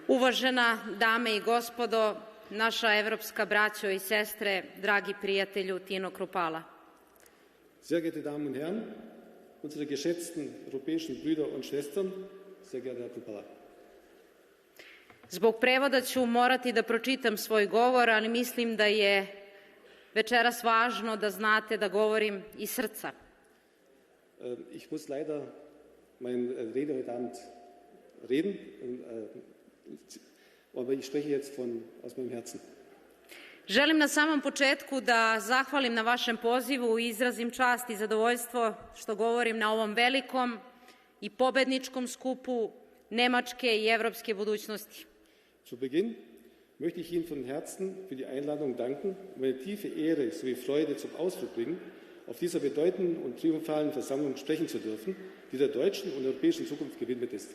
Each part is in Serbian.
Uvažena dame i gospodo, naša evropska braćo i sestre, dragi prijatelju Tino Kruppala. Sehr geehrte Damen und Herren, unsere geschätzten europäischen Brüder und Schwestern, sehr geehrter Herr Kruppala. Zbog prevoda ću morati da pročitam svoj govor, ali mislim da je večeras važno da znate da govorim iz srca. Ich muss leider meine Rede heute Abend reden, aber ich spreche jetzt aus meinem Herzen. Želim na samom početku da zahvalim na vašem pozivu i izrazim čast i zadovoljstvo što govorim na ovom velikom i pobedničkom skupu nemačke i evropske budućnosti. Zu Beginn möchte ich Ihnen von Herzen für die Einladung danken und meine tiefe Ehre sowie Freude zum Ausdruck bringen, auf dieser bedeutenden und triumphalen Versammlung sprechen zu dürfen, die der deutschen und europäischen Zukunft gewidmet ist.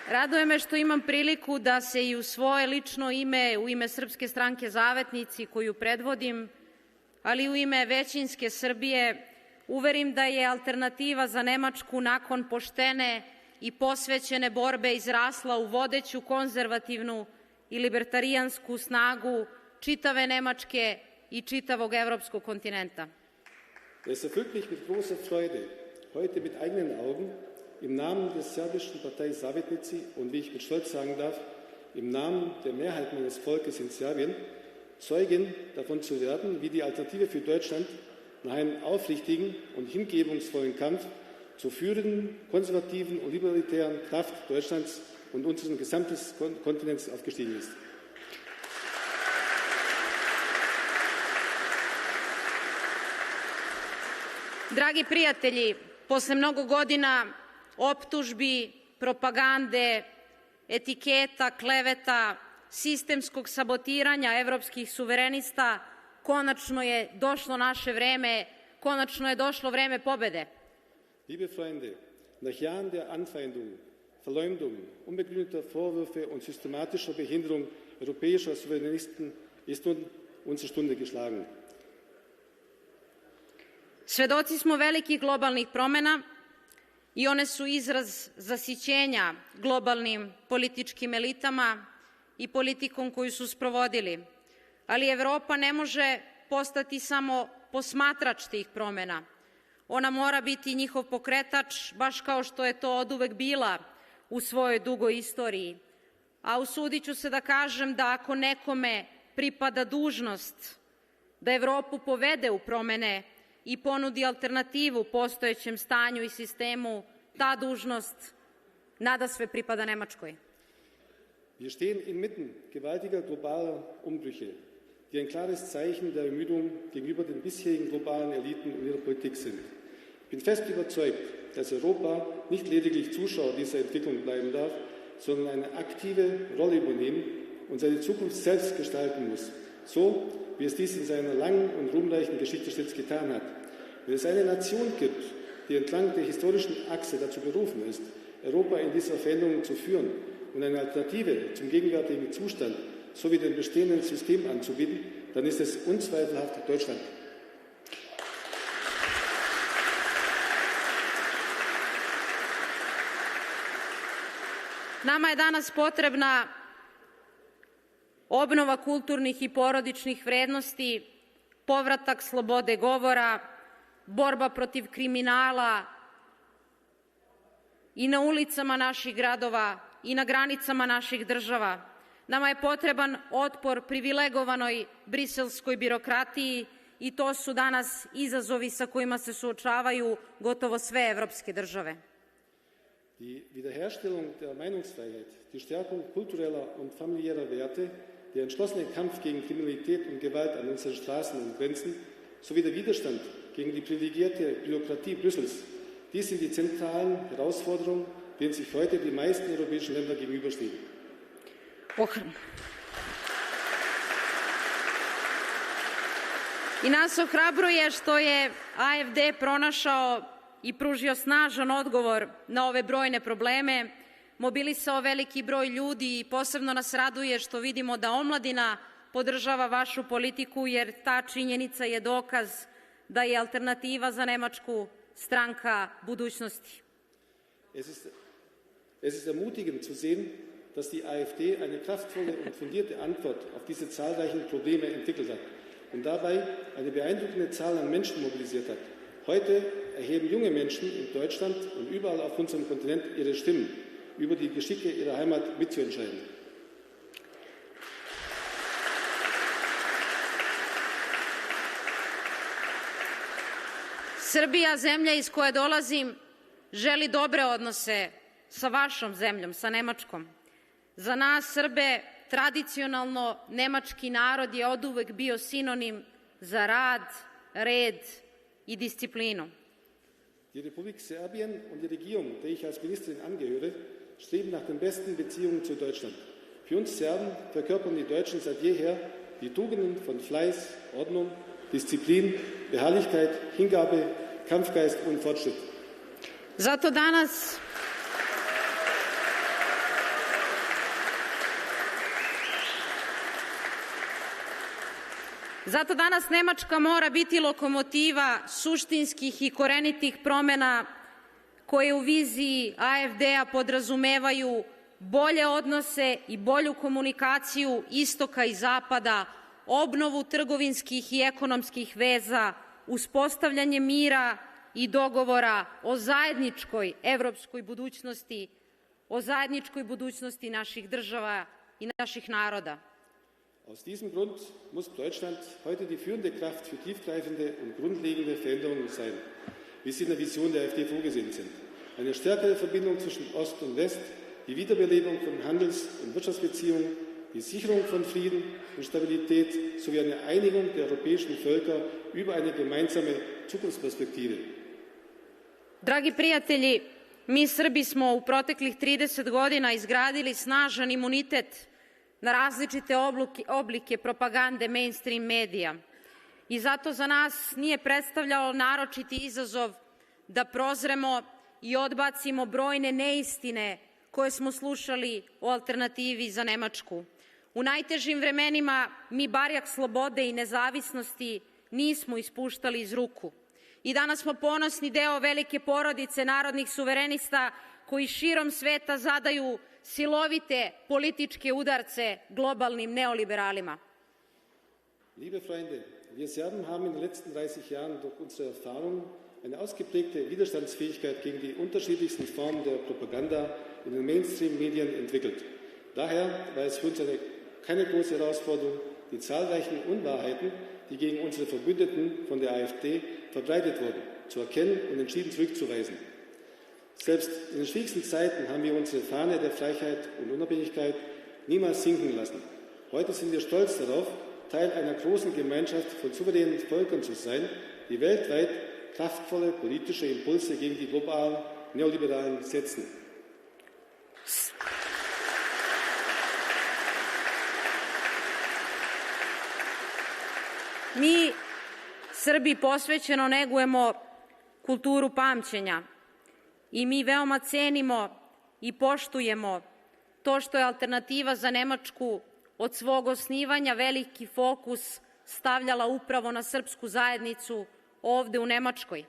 Raduje me što imam priliku da se i u svoje lično ime, u ime Srpske stranke Zavetnici koju predvodim, ali i u ime većinske Srbije, uverim da je alternativa za Nemačku nakon poštene i posvećene borbe izrasla u vodeću konzervativnu i libertarijansku snagu čitave Nemačke i čitavog evropskog kontinenta. Es erfüllt mich mit großer Freude, heute mit eigenen Augen im Namen des serbischen Partei Zavetnici und, wie ich mit Stolz sagen darf, im Namen der Mehrheit meines Volkes in Serbien, Zeugin davon zu werden, wie die Alternative für Deutschland nach einem aufrichtigen und hingebungsvollen Kampf zur führenden, konservativen und libertären Kraft Deutschlands und unseres gesamten Kontinents aufgestiegen ist. Dragi prijatelji, posle mnogo godina optužbi, propagande, etiketa, kleveta, sistemskog sabotiranja evropskih suverenista, konačno je došlo naše vreme, konačno je došlo vreme pobede. Liebe Freunde, nach Jahren der Anfeindung, Verleumdung, unbegründeter Vorwürfe und systematischer Behinderung europäischer Souveränisten ist nun unsere Stunde geschlagen. Svedoci smo velikih globalnih promena i one su izraz zasićenja globalnim političkim elitama i politikom koju su sprovodili. Ali Evropa ne može postati samo posmatrač tih promena. Ona mora biti njihov pokretač, baš kao što je to oduvek bila u svojoj dugoj istoriji. A usudit ću se da kažem da ako nekome pripada dužnost da Evropu povede u promene i ponudi alternativu postojećem stanju i sistemu, ta dužnost nadasve pripada Nemačkoj. Wir stehen inmitten gewaltiger globaler Umbrüche, die ein klares Zeichen der Ermüdung gegenüber den bisherigen globalen Eliten und ihrer Politik sind. Ich bin fest überzeugt, dass Europa nicht lediglich Zuschauer dieser Entwicklung bleiben darf, sondern eine aktive Rolle übernehmen und seine Zukunft selbst gestalten muss, so wie es dies in seiner langen und ruhmreichen Geschichte stets getan hat. Wenn es eine Nation gibt, die entlang der historischen Achse dazu berufen ist, Europa in dieser Veränderung zu führen und eine Alternative zum gegenwärtigen Zustand sowie dem bestehenden System anzubieten, dann ist es unzweifelhaft Deutschland. Nama je danas potrebna obnova kulturnih i porodičnih vrednosti, povratak slobode govora, borba protiv kriminala i na ulicama naših gradova i na granicama naših država. Nama je potreban otpor privilegovanoj briselskoj birokratiji i to su danas izazovi sa kojima se suočavaju gotovo sve evropske države. Die Wiederherstellung der Meinungsfreiheit, die Stärkung kultureller und familiärer Werte, der entschlossene Kampf gegen Kriminalität und Gewalt an unseren Straßen und Grenzen sowie der Widerstand gegen die privilegierte Bürokratie Brüssels, dies sind die zentralen Herausforderungen, denen sich heute die meisten europäischen Länder gegenüberstehen. I nas ohrabruje što je AfD pronašao i pružio snažan odgovor na ove brojne probleme, mobilisao veliki broj ljudi i posebno nas raduje što vidimo da omladina podržava vašu politiku, jer ta činjenica je dokaz da je Alternativa za Nemačku stranka budućnosti. Es ist ermutigend zu sehen, dass die AfD eine kraftvolle und fundierte Antwort auf diese zahlreichen Probleme entwickelt hat und dabei eine beeindruckende Zahl an Menschen mobilisiert hat. Heute erheben junge Menschen in Deutschland und überall auf unserem Kontinent ihre Stimmen, über die Geschicke ihrer Heimat mitzuentscheiden. Srbija, zemlja iz koje dolazim, želi dobre odnose sa vašom zemljom, sa Nemačkom. Za nas Srbe tradicionalno nemački narod je oduvek bio sinonim za rad, red i disciplinu. Die Republik Serbien und die Regierung, der ich als Ministerin angehöre, streben nach den besten Beziehungen zu Deutschland. Für uns Serben verkörpern die Deutschen seit jeher die Tugenden von Fleiß, Ordnung, Disziplin, Beharrlichkeit, Hingabe, Kampfgeist und Fortschritt. Zato danas Nemačka mora biti lokomotiva suštinskih i korenitih promena koje u viziji AfD-a podrazumevaju bolje odnose i bolju komunikaciju istoka i zapada, obnovu trgovinskih i ekonomskih veza, uspostavljanje mira i dogovora o zajedničkoj evropskoj budućnosti, o zajedničkoj budućnosti naših država i naših naroda. Aus diesem Grund muss Deutschland heute die führende Kraft für tiefgreifende und grundlegende Veränderungen sein, wie sie in der Vision der AfD vorgesehen sind. Eine stärkere Verbindung zwischen Ost und West, die Wiederbelebung von Handels- und Wirtschaftsbeziehungen, die Sicherung von Frieden und Stabilität sowie eine Einigung der europäischen Völker über eine gemeinsame Zukunftsperspektive. Dragi prijatelji, mi Srbi smo u proteklih 30 godina izgradili snažan imunitet na različite oblike propagande mainstream medija i zato za nas nije predstavljalo naročiti izazov da prozremo i odbacimo brojne neistine koje smo slušali o Alternativi za Nemačku. U najtežim vremenima mi barjak slobode i nezavisnosti nismo ispuštali iz ruku. I danas smo ponosni deo velike porodice narodnih suverenista koji širom sveta zadaju silovite političke udarce globalnim neoliberalima. Liebe Freunde, wir Serben haben in den letzten 30 Jahren durch unsere Erfahrungen eine ausgeprägte Widerstandsfähigkeit gegen die unterschiedlichsten Formen der Propaganda in den Mainstream-Medien entwickelt. Daher war es für uns keine große Herausforderung, die zahlreichen Unwahrheiten, die gegen unsere Verbündeten von der AfD verbreitet wurden, zu erkennen und entschieden zurückzuweisen. Selbst in den schwierigsten Zeiten haben wir unsere Fahne der Freiheit und Unabhängigkeit niemals sinken lassen. Heute sind wir stolz darauf, Teil einer großen Gemeinschaft von souveränen Völkern zu sein, die weltweit kraftvolle politische Impulse gegen die globalen Neoliberalen setzen. Mi, Srbi, posvećeno negujemo kulturu pamćenja i mi veoma cenimo i poštujemo to što je Alternativa za Nemačku od svog osnivanja veliki fokus stavljala upravo na srpsku zajednicu ovde u Nemačkoj.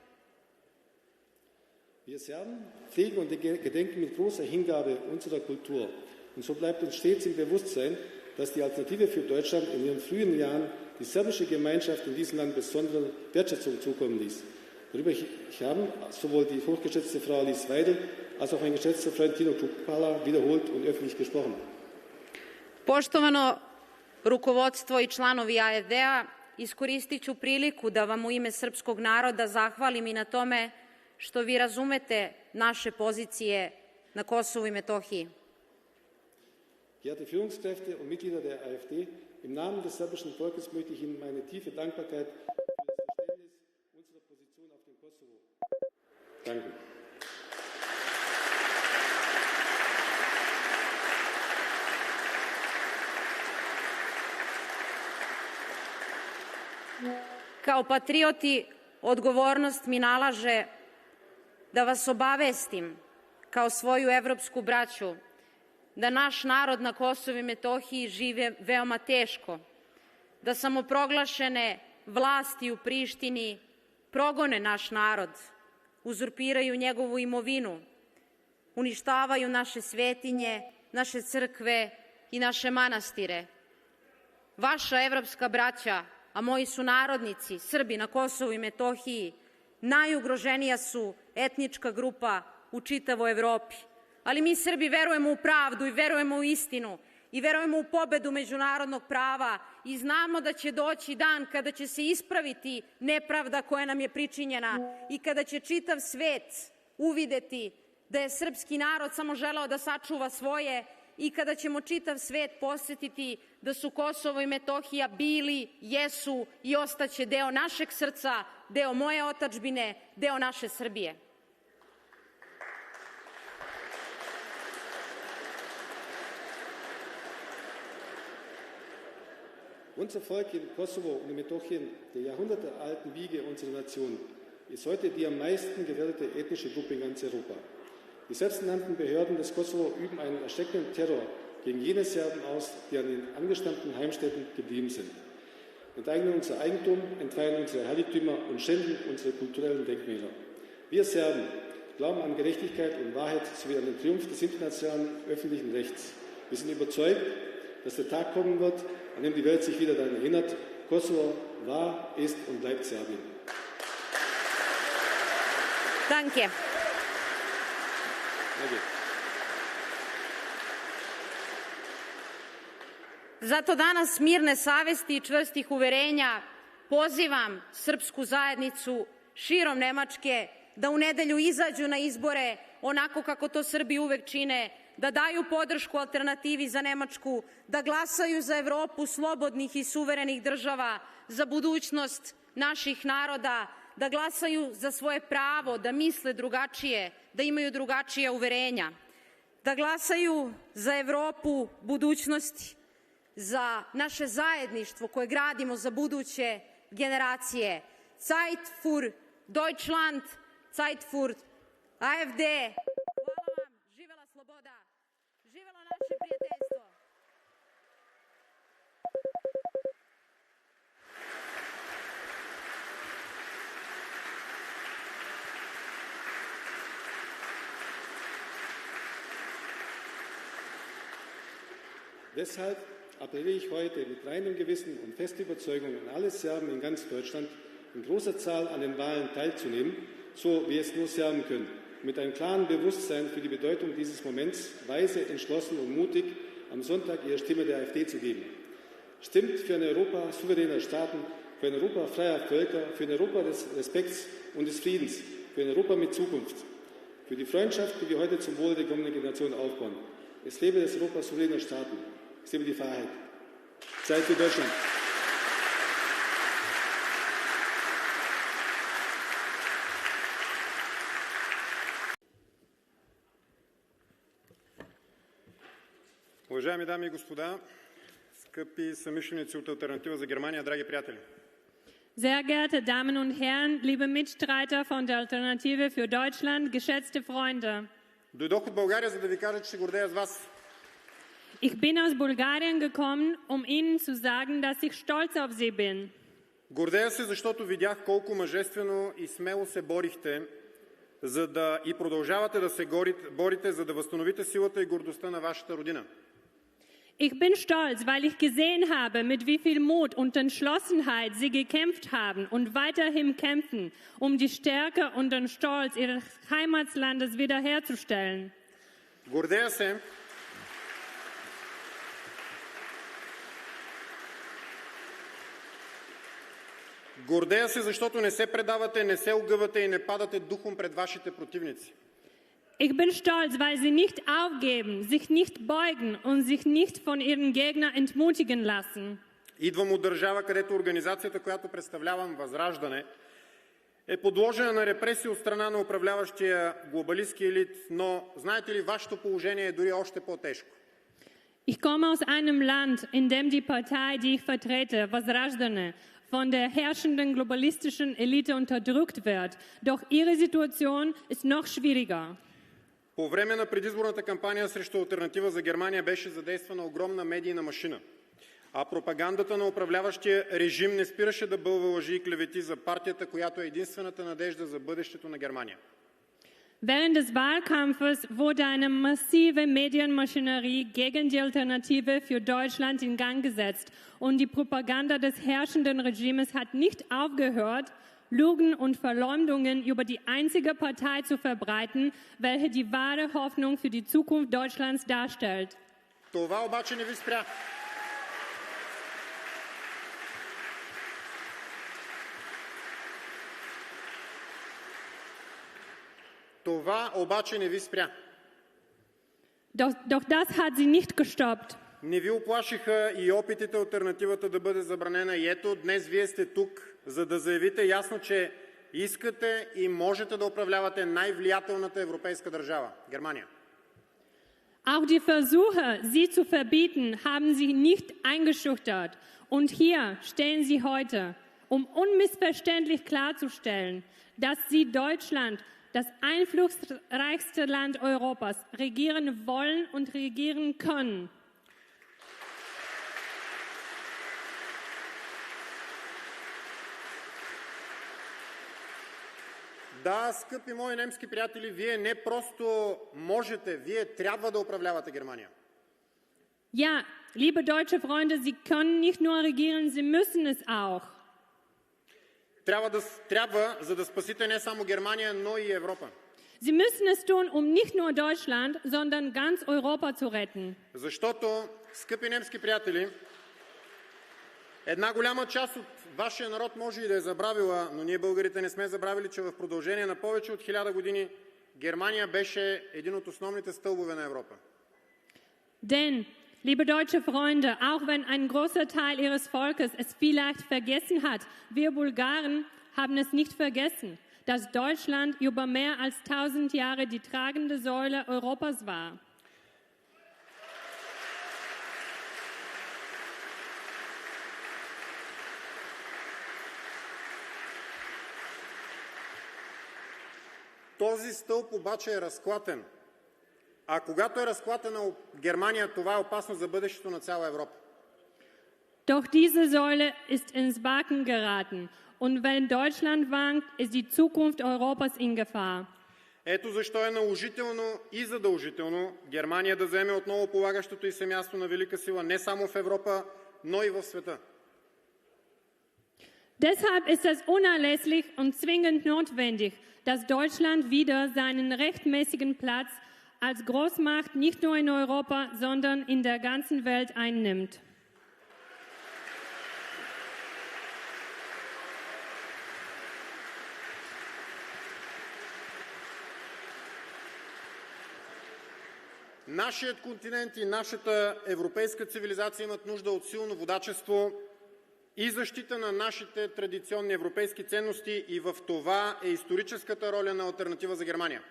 Wir Serben pflegen und gedenken mit großer Hingabe unserer Kultur. Und so bleibt uns stets im Bewusstsein, dass die Alternative für Deutschland in ihren frühen Jahren die serbische Gemeinschaft in diesem Land besondere Wertschätzung zukommen ließ. Darüber haben sowohl die hochgeschätzte Frau Alice Weidel als auch mein geschätzter Freund Tino Kruppala wiederholt und öffentlich gesprochen. Poštovano rukovodstvo i članovi AfD-a, iskoristit ću priliku da vam u ime srpskog naroda zahvalim i na tome što vi razumete naše pozicije na Kosovu i Metohiji. Geehrte Führungskräfte und Mitglieder der AfD, im Namen des serbischen Volkes möchte ich Ihnen meine tiefe Dankbarkeit für das Verständnis unserer Position auf dem Kosovo danken. Kao patrioti, odgovornost mi nalaže da vas obavestim kao svoju evropsku braću da naš narod na Kosovu i Metohiji žive veoma teško, da samoproglašene vlasti u Prištini progone naš narod, uzurpiraju njegovu imovinu, uništavaju naše svetinje, naše crkve i naše manastire. Vaša evropska braća, a moji sunarodnici, Srbi na Kosovu i Metohiji, najugroženija su etnička grupa u čitavoj Evropi. Ali mi Srbi verujemo u pravdu i verujemo u istinu i verujemo u pobedu međunarodnog prava i znamo da će doći dan kada će se ispraviti nepravda koja nam je pričinjena i kada će čitav svet uvideti da je srpski narod samo želeo da sačuva svoje i kada ćemo čitav svet posetiti da su Kosovo i Metohija bili, jesu i ostaće deo našeg srca, deo moje otadžbine, deo naše Srbije. Unser Volk in Kosovo und in Metochien, der jahrhundertealten Wiege unserer Nation, ist heute die am meisten gefährdete ethnische Gruppe in ganz Europa. Die selbsternannten Behörden des Kosovo üben einen erschreckenden Terror gegen jene Serben aus, die an den angestammten Heimstätten geblieben sind. Enteignen unser Eigentum, entweihen unsere Heiligtümer und schänden unsere kulturellen Denkmäler. Wir Serben glauben an Gerechtigkeit und Wahrheit sowie an den Triumph des internationalen öffentlichen Rechts. Wir sind überzeugt, dass der Tag kommen wird, an dem die Welt sich wieder daran erinnert, Kosovo war, ist und bleibt Serbien. Danke. Zato danas mirne savesti i čvrstih uverenja pozivam srpsku zajednicu širom Nemačke da u nedelju izađu na izbore onako kako to Srbi uvek čine, da daju podršku alternativi za Nemačku, da glasaju za Evropu slobodnih i suverenih država, za budućnost naših naroda, da glasaju za svoje pravo, da misle drugačije, da imaju drugačija uverenja, da glasaju za Evropu budućnosti, za naše zajedništvo koje gradimo za buduće generacije. Zeit für Deutschland, Zeit für AfD. Hvala vam, živela sloboda, živelo naše prijateljstvo. Deshalb appelliere ich heute mit reinem Gewissen und fester Überzeugung an alle Serben in ganz Deutschland, in großer Zahl an den Wahlen teilzunehmen, so wie es nur Serben können, mit einem klaren Bewusstsein für die Bedeutung dieses Moments, weise, entschlossen und mutig am Sonntag ihre Stimme der AfD zu geben. Stimmt für ein Europa souveräner Staaten, für ein Europa freier Völker, für ein Europa des Respekts und des Friedens, für ein Europa mit Zukunft, für die Freundschaft, die wir heute zum Wohle der kommenden Generation aufbauen. Es lebe das Europa souveräner Staaten. Es lebe die Freiheit. Zeit für Deutschland. Уважаеми дами и господа, скъпи съмишленици от Алтернатива за Германия, драги приятели! Sehr geehrte Damen und Herren, liebe Mitstreiter von der Alternative für Deutschland, geschätzte Freunde. Дойдох от България, за да ви кажа, че се гордея с вас. Ich bin aus Bulgarien gekommen, um Ihnen zu sagen, dass ich stolz auf Sie bin. Гордея се, защото видях колко мъжествено и смело се борихте, и продължавате да се борите, за да възстановите силата и гордостта на вашата родина. Ich bin stolz, weil ich gesehen habe, mit wie viel Mut und Entschlossenheit Sie gekämpft haben und weiterhin kämpfen, um die Stärke und den Stolz Ihres Heimatlandes wiederherzustellen. Гордея се, защото не се предавате, не се огъвате и не падате духом пред вашите противници. Ich bin stolz, weil sie nicht aufgeben, sich nicht beugen und sich nicht von ihren Gegnern entmutigen lassen. Идвам от държава, където организацията, която представлявам, Възраждане, е подложена на репресии от страна на управляващия глобалистки елит, но знаете ли, вашето положение е дори още по-тежко. Ich komme aus einem Land, in dem die Partei, die ich vertrete, Возраждане, von der herrschenden globalistischen Elite unterdrückt wird. Doch ihre Situation ist noch schwieriger. По време на предизборната кампания срещу Алтернатива за Германия беше задействана огромна медийна машина. А пропагандата на управляващия режим не спираше да бълва лъжи и клевети за партията, която е единствената надежда за бъдещето на Германия. Während des Wahlkampfes wurde eine massive Medienmaschinerie gegen die Alternative für Deutschland in Gang gesetzt. Und die Propaganda des herrschenden Regimes hat nicht aufgehört, Lügen und Verleumdungen über die einzige Partei zu verbreiten, welche die wahre Hoffnung für die Zukunft Deutschlands darstellt. Това обаче не ви спря. Това обаче не ви спря. Doch das hat sie nicht gestoppt. Не ви оплашиха и опитите алтернативата да бъде забранена. И ето, днес вие сте тук, за да заявите ясно, че искате и можете да управлявате най-влиятелната европейска държава – Германия. Auch die Versuche, sie zu verbieten, haben sie nicht eingeschüchtert. Und hier stehen sie heute, um unmissverständlich klarzustellen, dass sie Deutschland, das einflussreichste Land Europas, regieren wollen und regieren können. Да, скъпи мои немски приятели, вие не просто можете, вие трябва да управлявате Германия. Ja, liebe deutsche Freunde, Sie können nicht nur regieren, Sie müssen es auch. Трябва, за да спасите не само Германия, но и Европа. Sie müssen es tun, um nicht nur Deutschland, sondern ganz Europa zu retten. Защото, скъпи немски приятели, една голяма част от вашия народ може и да е забравила, но ние българите не сме забравили, че в продължение на повече от 1000 години Германия беше един от основните стълбове на Европа. Denn, liebe deutsche Freunde, auch wenn ein großer Teil ihres Volkes es vielleicht vergessen hat, wir Bulgaren haben es nicht vergessen, dass Deutschland über mehr als 1000 Jahre die tragende Säule Europas war. Този стълб обаче е разклатен. А когато е разклатена Германия, това е опасно за бъдещето на цяла Европа. Doch diese Säule ist ins Wanken geraten. Und wenn Deutschland wankt, ist die Zukunft Europas in Gefahr. Ето защо е наложително и задължително Германия да заеме отново полагащото й се място на велика сила не само в Европа, но и в света. Deshalb ist es unerlässlich und zwingend notwendig, dass Deutschland wieder seinen rechtmäßigen Platz als Großmacht nicht nur in Europa, sondern in der ganzen Welt einnimmt. Нашият континент и нашата европейска цивилизация имат нужда от силно водачество и защита на нашите традиционни европейски ценности, и в това е историческата роля на Алтернатива за Германия.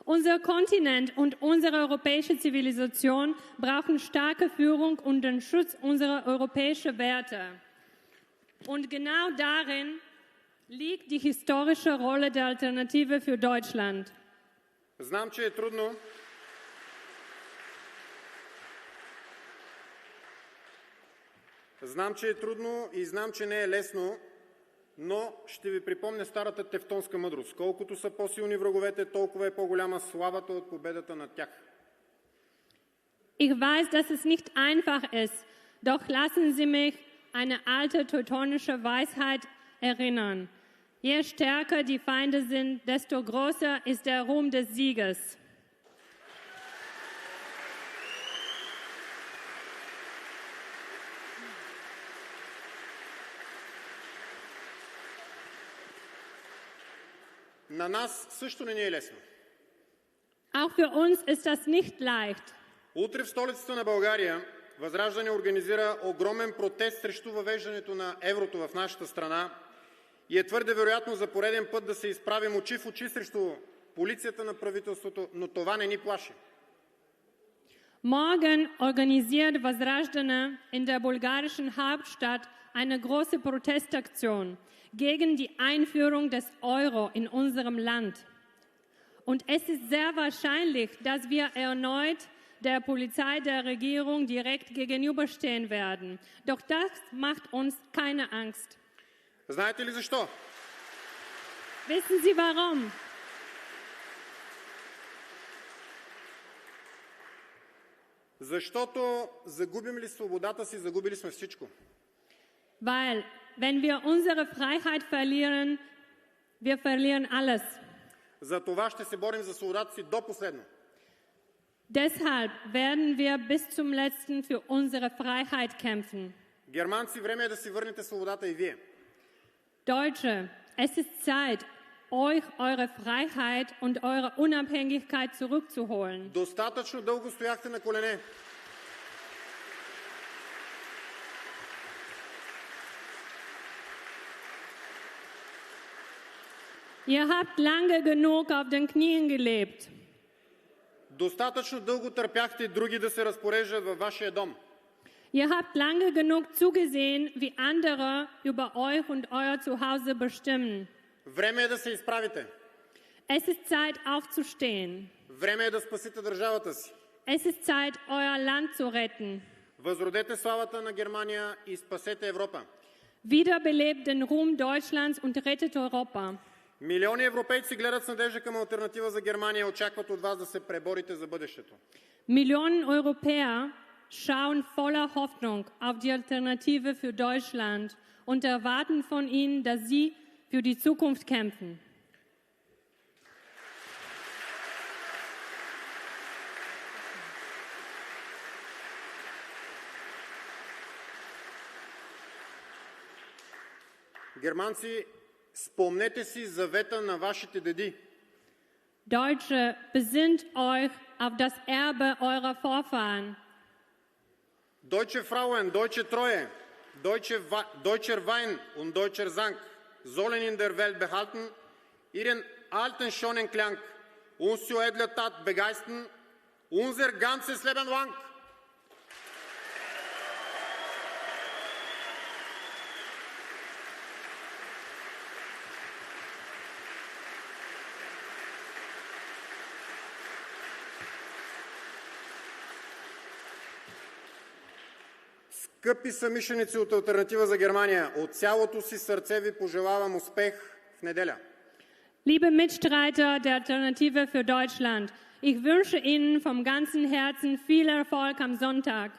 Unser Kontinent und unsere europäische Zivilisation brauchen starke Führung und den Schutz unserer europäischen Werte. Und genau darin liegt die historische Rolle der Alternative für Deutschland. Знам, че е трудно. Знам, че е трудно и знам, че не е лесно, но ще ви припомня старата тевтонска мъдрост. Колкото са по-силни враговете, толкова е по-голяма славата от победата над тях. Ich weiß, dass es nicht einfach ist, doch lassen Sie mich eine alte teutonische Weisheit erinnern. Je stärker die Feinde sind, desto größer ist der Ruhm des Sieges. На нас също не ни е лесно. Auch für uns ist das nicht leicht. Утре в столицата на България Възраждане организира огромен протест срещу въвеждането на еврото в нашата страна и е твърде вероятно за пореден път да се изправим очи в очи срещу полицията на правителството, но това не ни плаши. Morgen organisiert Возрождане in der bulgarischen Hauptstadt eine große Protestaktion gegen die Einführung des Euro in unserem Land. Und es ist sehr wahrscheinlich, dass wir erneut der Polizei, der Regierung direkt gegenüberstehen werden. Doch das macht uns keine Angst. Знаете ли защо? Wissen Sie warum? Защото загубим ли свободата си, загубили сме всичко. Weil, wenn wir unsere Freiheit verlieren, wir verlieren alles. За това ще се борим за свободата си до последно. Deshalb werden wir bis zum Letzten für unsere Freiheit kämpfen. Германци, време е да си върнете свободата и вие. Deutsche, es ist Zeit, euch eure Freiheit und eure Unabhängigkeit zurückzuholen. Достатъчно дълго стояхте на колене. Ihr habt lange genug auf den Knien gelebt. Достатъчно дълго търпяхте други да се разпореждат във вашия дом. Ihr habt lange genug zugesehen, wie andere über euch und euer Zuhause bestimmen. Време е да се изправите. Es ist Zeit, aufzustehen. Време е да спасите държавата си. Es ist Zeit, euer Land zu retten. Възродете славата на Германия и спасете Европа. Wiederbelebt den Ruhm Deutschlands und rettet Europa. Милиони европейци гледат с надежда към алтернатива за Германия и очакват от вас да се преборите за бъдещето. Millionen Europäer schauen voller Hoffnung auf die Alternative für Deutschland und erwarten von ihnen, dass sie für die Zukunft kämpfen. Германци, спомнете си завета на вашите деди. Deutsche, besinnt euch auf das Erbe eurer Vorfahren. Deutsche Frauen, deutsche Treue, deutscher Wein und deutscher Sang sollen in der Welt behalten ihren alten schönen Klang, uns zu edler Tat begeistern, unser ganzes Leben lang. Скъпи съмишленици от Алтернатива за Германия, от цялото си сърце ви пожелавам успех в неделя. Liebe Mitstreiter der Alternative für Deutschland, ich wünsche Ihnen vom ganzen Herzen viel Erfolg am Sonntag.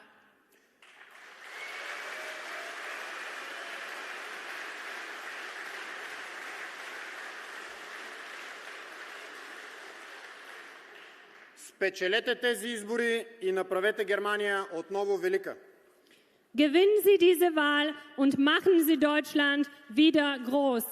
Спечелете тези избори и направете Германия отново велика. Gewinnen Sie diese Wahl und machen Sie Deutschland wieder groß.